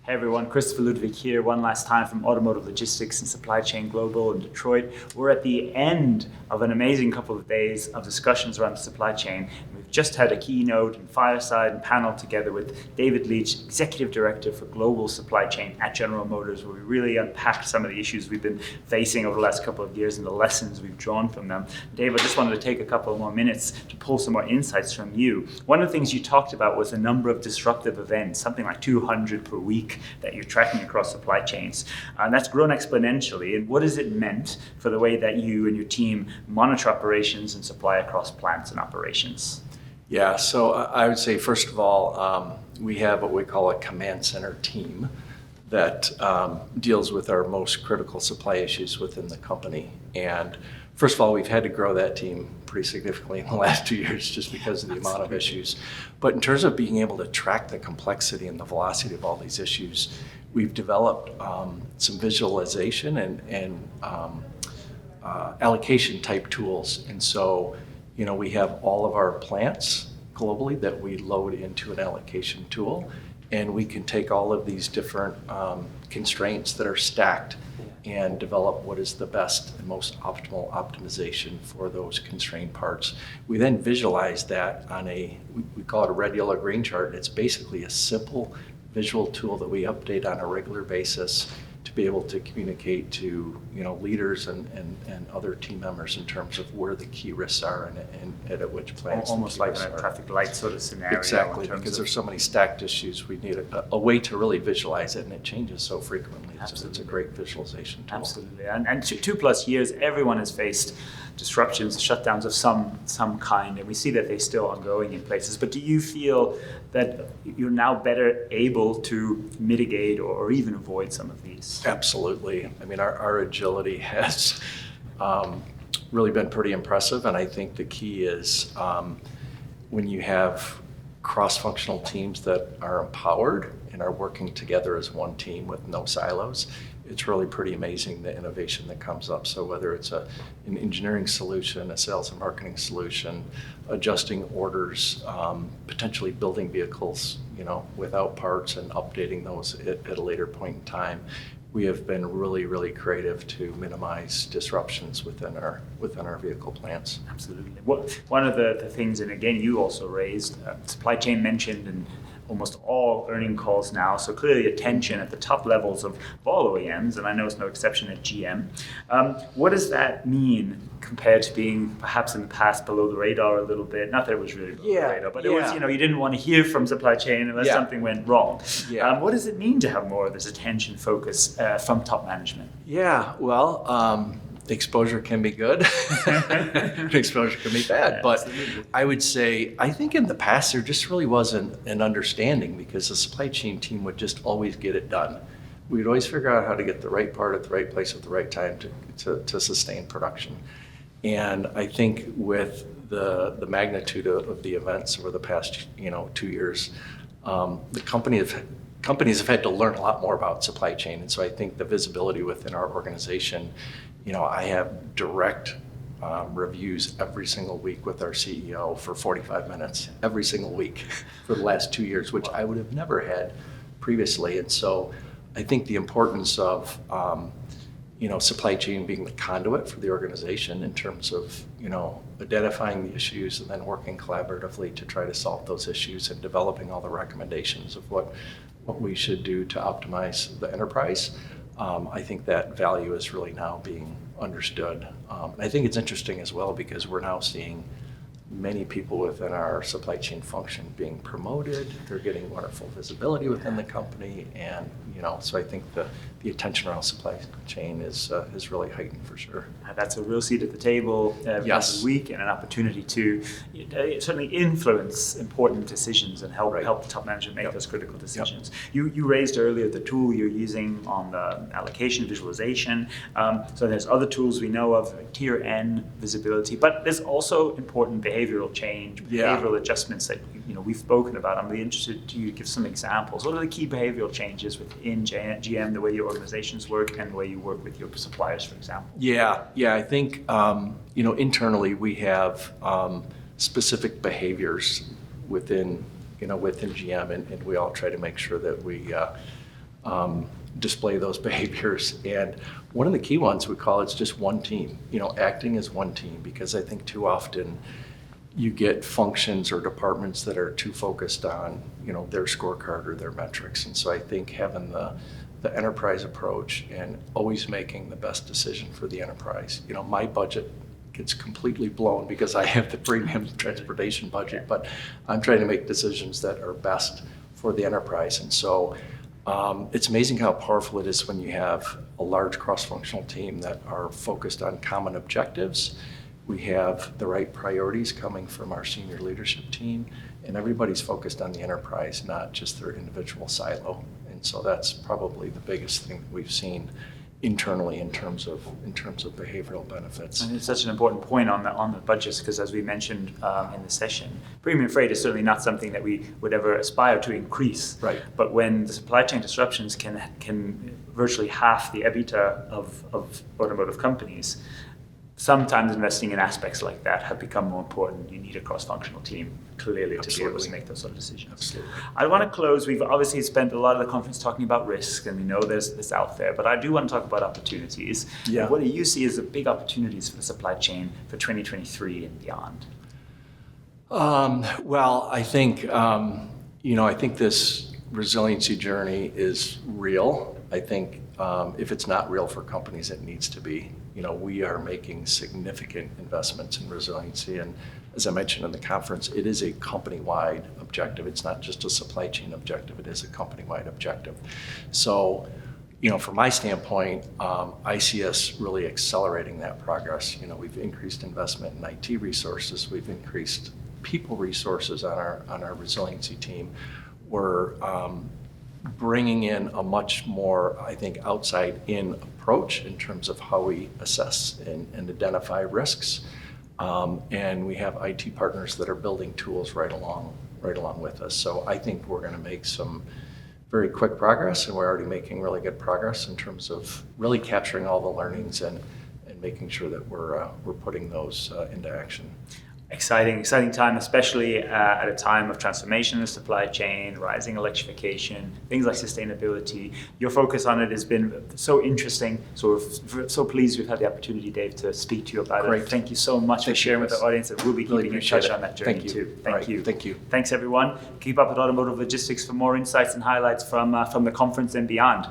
Hey everyone, Christopher Ludwig here one last time from Automotive Logistics and Supply Chain Global in Detroit. We're at the end of an amazing couple of days of discussions around the supply chain. We've just had a keynote and fireside and panel together with David Leich, Executive Director for Global Supply Chain at General Motors, where we really unpacked some of the issues we've been facing over the last couple of years and the lessons we've drawn from them. Dave, I just wanted to take a couple more minutes to pull some more insights from you. One of the things you talked about was the number of disruptive events, something like 200 per week that you're tracking across supply chains. And that's grown exponentially. And what has it meant for the way that you and your team monitor operations and supply across plants and operations? Yeah, so I would say, first of all, we have what we call a command center team that deals with our most critical supply issues within the company. And first of all, we've had to grow that team pretty significantly in the last 2 years just because of the amount of issues. But in terms of being able to track the complexity and the velocity of all these issues, we've developed some visualization and allocation type tools. And so, we have all of our plants globally that we load into an allocation tool, and we can take all of these different constraints that are stacked and develop what is the best and most optimal optimization for those constrained parts. We then visualize that on we call it a red, yellow, green chart. It's basically a simple visual tool that we update on a regular basis to be able to communicate to leaders and other team members in terms of where the key risks are and at which plants. Almost like a traffic light sort of scenario. Exactly, because there's so many stacked issues, we need a way to really visualize it, and it changes so frequently. It's a great visualization tool. Absolutely, and 2+ years, everyone has faced disruptions, shutdowns of some kind, and we see that they're still ongoing in places. But do you feel that you're now better able to mitigate or even avoid some of these? Absolutely. I mean, our agility has really been pretty impressive, and I think the key is when you have cross-functional teams that are empowered and are working together as one team with no silos, it's really pretty amazing the innovation that comes up. So whether it's an engineering solution, a sales and marketing solution, adjusting orders, potentially building vehicles, without parts and updating those at a later point in time, we have been really, really creative to minimize disruptions within our vehicle plants. Absolutely. One of the things, and again, you also raised, supply chain mentioned in almost all earning calls now, so clearly attention at the top levels of all OEMs, and I know it's no exception at GM. What does that mean compared to being perhaps in the past below the radar a little bit? Not that it was really below the radar, but it was, you didn't want to hear from supply chain unless something went wrong. What does it mean to have more of this attention focus from top management? Yeah, well, exposure can be good, exposure can be bad. But absolutely. I would say, I think in the past there just really wasn't an understanding because the supply chain team would just always get it done. We'd always figure out how to get the right part at the right place at the right time to sustain production. And I think with the magnitude of the events over the past 2 years, the companies have had to learn a lot more about supply chain. And so I think the visibility within our organization, I have direct reviews every single week with our CEO for 45 minutes, every single week for the last 2 years, which I would have never had previously. And so I think the importance of, supply chain being the conduit for the organization in terms of, identifying the issues and then working collaboratively to try to solve those issues and developing all the recommendations of what we should do to optimize the enterprise. I think that value is really now being understood. And I think it's interesting as well because we're now seeing many people within our supply chain function being promoted. They're getting wonderful visibility within the company, and so I think the attention around supply chain is really heightened for sure. That's a real seat at the table every week and an opportunity to certainly influence important decisions and help the top management make those critical decisions. You raised earlier the tool you're using on the allocation visualization. So there's other tools we know of, like tier N visibility, but there's also important behavioral change, behavioral adjustments that we've spoken about. I'm really interested to give some examples. What are the key behavioral changes within GM, the way your organizations work and the way you work with your suppliers, for example? Yeah, I think internally we have specific behaviors within GM, and we all try to make sure that we display those behaviors. And one of the key ones we call it's just one team, acting as one team, because I think too often you get functions or departments that are too focused on, their scorecard or their metrics. And so I think having the enterprise approach and always making the best decision for the enterprise. My budget gets completely blown because I have the premium transportation budget, but I'm trying to make decisions that are best for the enterprise. And so it's amazing how powerful it is when you have a large cross-functional team that are focused on common objectives. We have the right priorities coming from our senior leadership team, and everybody's focused on the enterprise, not just their individual silo. And so that's probably the biggest thing that we've seen internally in terms of behavioral benefits. And it's such an important point on the budgets, because as we mentioned in the session, premium freight is certainly not something that we would ever aspire to increase. Right. But when the supply chain disruptions can virtually half the EBITDA of automotive companies, sometimes investing in aspects like that have become more important. You need a cross-functional team, clearly, to be able to make those sort of decisions. Absolutely. I want to close. We've obviously spent a lot of the conference talking about risk, and we know there's this out there, but I do want to talk about opportunities. Yeah. What do you see as the big opportunities for the supply chain for 2023 and beyond? Well, I think, I think this resiliency journey is real. I think if it's not real for companies, it needs to be. We are making significant investments in resiliency. And as I mentioned in the conference, it is a company-wide objective. It's not just a supply chain objective. It is a company-wide objective. So, from my standpoint, I see us really accelerating that progress. We've increased investment in IT resources. We've increased people resources on our resiliency team. We're bringing in a much more, I think, outside-in approach in terms of how we assess and identify risks. And we have IT partners that are building tools right along with us. So I think we're going to make some very quick progress, and we're already making really good progress in terms of really capturing all the learnings and making sure that we're putting those into action. Exciting time, especially at a time of transformation in the supply chain, rising electrification, things like sustainability. Your focus on it has been so interesting. So we're so pleased we've had the opportunity, Dave, to speak to you about it. Thank you so much for sharing with the audience, and we'll be keeping in touch on that journey too. Thank you. Thank you. Thanks, everyone. Keep up with Automotive Logistics for more insights and highlights from the conference and beyond.